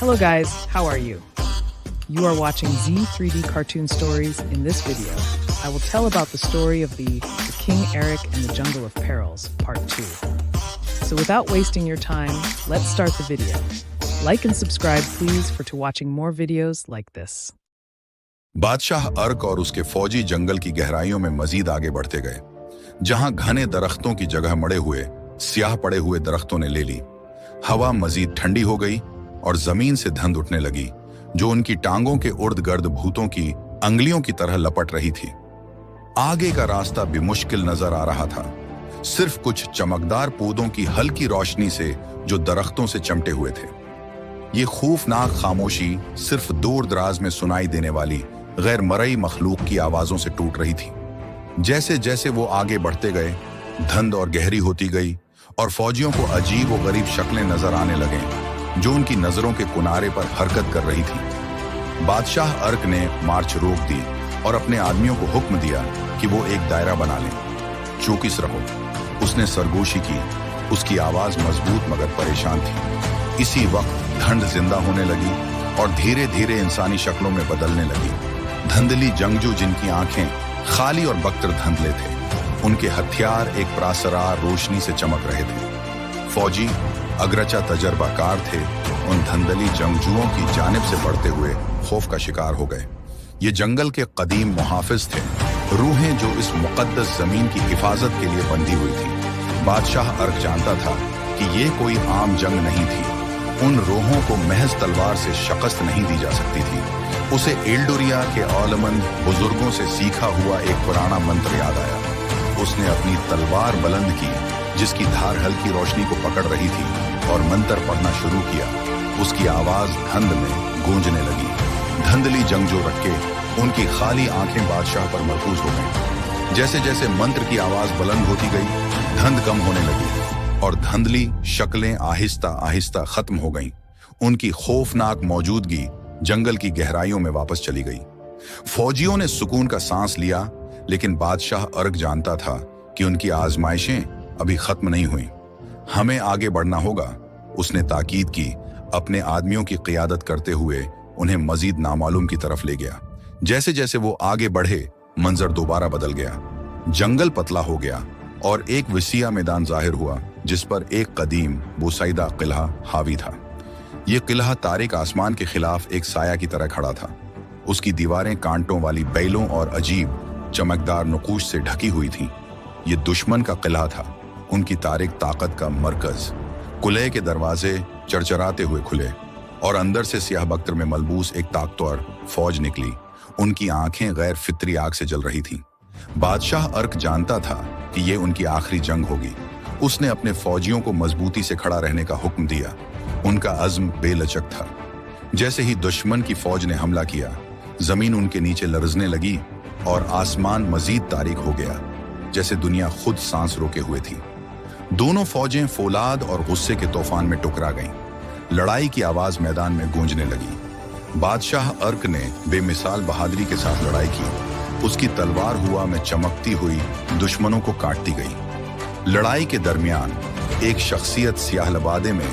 Hello guys, how are you? You are watching Z3D Cartoon Stories. In this video, I will tell about the story of the King Eric and the Jungle of Perils, Part 2. So without wasting your time, let's start the video. Like and subscribe please to watching more videos like this. बादशाह अर्क और उसके फौजी जंगल की गहराइयों में मजीद आगे बढ़ते गए, जहां घने दरख्तों की जगह मड़े हुए स्याह पड़े हुए दरख्तों ने ले ली। हवा मजीद ठंडी हो गई और जमीन से धुंध उठने लगी, जो उनकी टांगों के उर्द गर्द भूतों की अंगलियों की तरह लपट रही थी। आगे का रास्ता भी मुश्किल नजर आ रहा था, सिर्फ कुछ चमकदार पौधों की हल्की रोशनी से जो दरख्तों से चमटे हुए थे। ये खौफनाक खामोशी सिर्फ दूर दराज में सुनाई देने वाली गैर मरई मखलूक की आवाजों से टूट रही थी। जैसे जैसे वो आगे बढ़ते गए, धुंध और गहरी होती गई और फौजियों को अजीब और गरीब शक्लें नजर आने लगे, जो उनकी नजरों के किनारे पर हरकत कर रही थी। बादशाह अर्क ने मार्च रोक दी और अपने आदमियों को हुक्म दिया कि वो एक दायरा बना लें। चौकस रहो, उसने सरगोशी की। उसकी आवाज मजबूत मगर परेशान थी। इसी वक्त धुंध जिंदा होने लगी और धीरे धीरे इंसानी शक्लों में बदलने लगी। धंधली जंगजू जिनकी आंखें खाली और बख्तर धंधले थे, उनके हथियार एक प्रासरार रोशनी से चमक रहे थे। फौजी अग्रचा तजर्बाकार थे, उन धंधली जंगजुओं की जानिब से बढ़ते हुए खौफ का शिकार हो गए। ये जंगल के कदीम मुहाफिज थे, रूहें जो इस मुकद्दस जमीन की हिफाजत के लिए बंधी हुई थी। बादशाह अर्क जानता था कि ये कोई आम जंग नहीं थी। उन रूहों को महज तलवार से शिकस्त नहीं दी जा सकती थी। उसे एल्डोरिया के औलमंद बुजुर्गों से सीखा हुआ एक पुराना मंत्र याद आया। उसने अपनी तलवार बुलंद की, जिसकी धार हल्की रोशनी को पकड़ रही थी, और मंत्र पढ़ना शुरू किया। उसकी आवाज धुंध में गूंजने लगी। धंधली जंगजू रखे, उनकी खाली आंखें बादशाह पर मरकूज हो गईं। जैसे जैसे मंत्र की आवाज बुलंद होती गई, धुंध कम होने लगी और धंधली शक्लें आहिस्ता आहिस्ता खत्म हो गईं। उनकी खौफनाक मौजूदगी जंगल की गहराइयों में वापस चली गई। फौजियों ने सुकून का सांस लिया, लेकिन बादशाह अर्क जानता था कि उनकी आजमाइशें अभी खत्म नहीं हुई। हमें आगे बढ़ना होगा, उसने ताकीद की, अपने आदमियों की क़ियादत करते हुए उन्हें मजीद नामालूम की तरफ ले गया। जैसे जैसे वो आगे बढ़े, मंजर दोबारा बदल गया। जंगल पतला हो गया और एक विसिया मैदान जाहिर हुआ, जिस पर एक कदीम बोसाइदा किला हावी था। ये किला तारिक आसमान के खिलाफ एक साया की तरह खड़ा था। उसकी दीवारें कांटों वाली बैलों और अजीब चमकदार नकूश से ढकी हुई थीं। ये दुश्मन का किला था, उनकी तारिक ताकत का मरकज। किले के दरवाजे चरचराते हुए खुले और अंदर से सियाह बख्तर में मलबूस एक ताकतवर फौज निकली। उनकी आंखें गैर फितरी आग से जल रही थीं। बादशाह अर्क जानता था कि ये उनकी आखिरी जंग होगी। उसने अपने फौजियों को मजबूती से खड़ा रहने का हुक्म दिया। उनका अज़्म बेलचक था। जैसे ही दुश्मन की फौज ने हमला किया, जमीन उनके नीचे लरजने लगी और आसमान मजीद तारीक हो गया, जैसे दुनिया खुद सांस रोके हुए थी। दोनों फौजें फौलाद और गुस्से के तूफान में टकरा गईं। लड़ाई की आवाज मैदान में गूंजने लगी। बादशाह अर्क ने बेमिसाल बहादुरी के साथ लड़ाई की। उसकी तलवार हवा में चमकती हुई दुश्मनों को काटती गई। लड़ाई के दरमियान एक शख्सियत सियाह लबादे में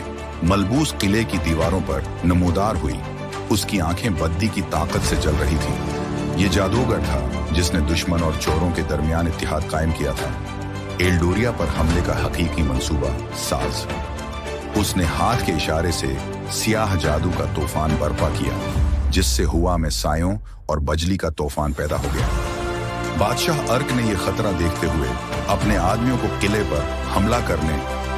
मलबूस किले की दीवारों पर नमूदार हुई। उसकी आंखें बद्दी की ताकत से जल रही थीं। ये जादूगर था जिसने दुश्मन और चोरों के दरमियान इत्तेहाद कायम किया था। एल्डोरिया पर हमले का हकीकी मंसूबा साज। उसने हाथ के इशारे से सियाह जादू का तूफान बर्पा किया, जिससे हवा में सायों और बजली का तूफान पैदा हो गया। बादशाह अर्क ने यह खतरा देखते हुए अपने आदमियों को किले पर हमला करने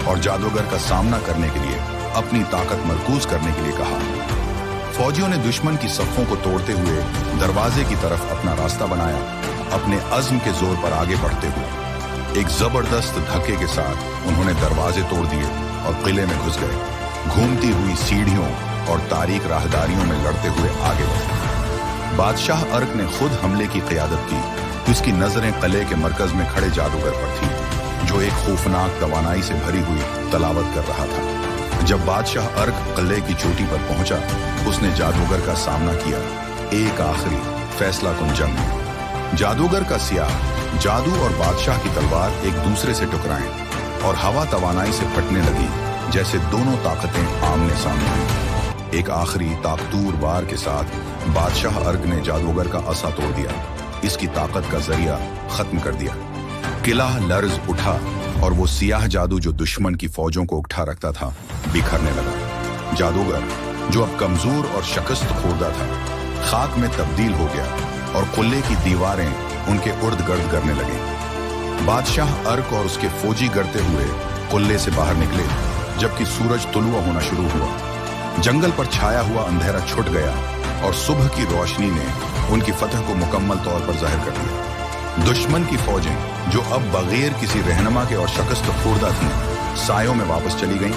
और जादूगर का सामना करने के लिए अपनी ताकत मरकूज करने के लिए कहा। फौजियों ने दुश्मन की सफ़ों को तोड़ते हुए दरवाजे की तरफ अपना रास्ता बनाया। अपने अज़्म के जोर पर आगे बढ़ते हुए एक जबरदस्त धक्के के साथ उन्होंने दरवाजे तोड़ दिए और किले में घुस गए। घूमती हुई सीढ़ियों और तारीक राहदारियों में लड़ते हुए आगे बढ़े। बादशाह अर्क ने खुद हमले की क़ियादत की। उसकी नजरें किले के मरकज में खड़े जादूगर पर थी, जो एक खौफनाक तवानाई से भरी हुई तलावत कर रहा था। जब बादशाह अर्क किले की चोटी पर पहुंचा, उसने जादूगर का सामना किया। एक आखिरी फैसला कुन जंग में जादूगर का सियाह जादू और बादशाह की तलवार एक दूसरे से टकराएं और हवा तवानाई से फटने लगी, जैसे दोनों ताकतें आमने सामने हुई। एक आखिरी ताकतूर वार के साथ बादशाह अर्क ने जादूगर का असा तोड़ दिया, इसकी ताकत का जरिया खत्म कर दिया। किला लर्ज उठा और वो सियाह जादू जो दुश्मन की फौजों को उठा रखता था बिखरने लगा। जादूगर जो अब कमजोर और शिकस्त खोदा था खाक में तब्दील हो गया और कुल्ले की दीवारें उनके उर्द गर्द करने लगी। बादशाह अर्क और उसके फौजी गढ़ते हुए कुल्ले से बाहर निकले जबकि सूरज तुलुआ होना शुरू हुआ। जंगल पर छाया हुआ अंधेरा छुट गया और सुबह की रोशनी ने उनकी फतह को मुकम्मल तौर पर जाहिर कर दिया। दुश्मन की फौजें जो अब बगैर किसी रहनुमा के और शिकस्त खोदा थीं सायों में वापस चली गईं।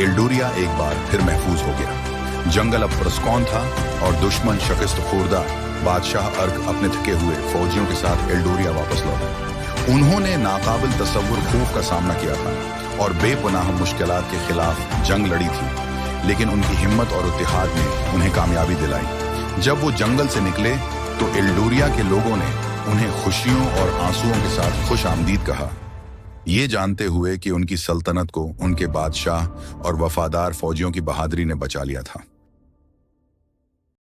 एल्डोरिया एक बार फिर महफूज हो गया। जंगल अब पुरस्कौन था और दुश्मन शिकस्त खोदा। बादशाह अर्क अपने थके हुए फौजियों के साथ एल्डोरिया वापस लौटे। उन्होंने नाकाबिल तसव्वुर खौफ का सामना किया था और बेपनाह मुश्किलात के खिलाफ जंग लड़ी थी, लेकिन उनकी हिम्मत और इत्तेहाद ने उन्हें कामयाबी दिलाई। जब वो जंगल से निकले तो एल्डोरिया के लोगों ने उन्हें खुशियों और आंसुओं के साथ खुश आमदीद कहा, ये जानते हुए कि उनकी सल्तनत को उनके बादशाह और वफादार फौजियों की बहादुरी ने बचा लिया था।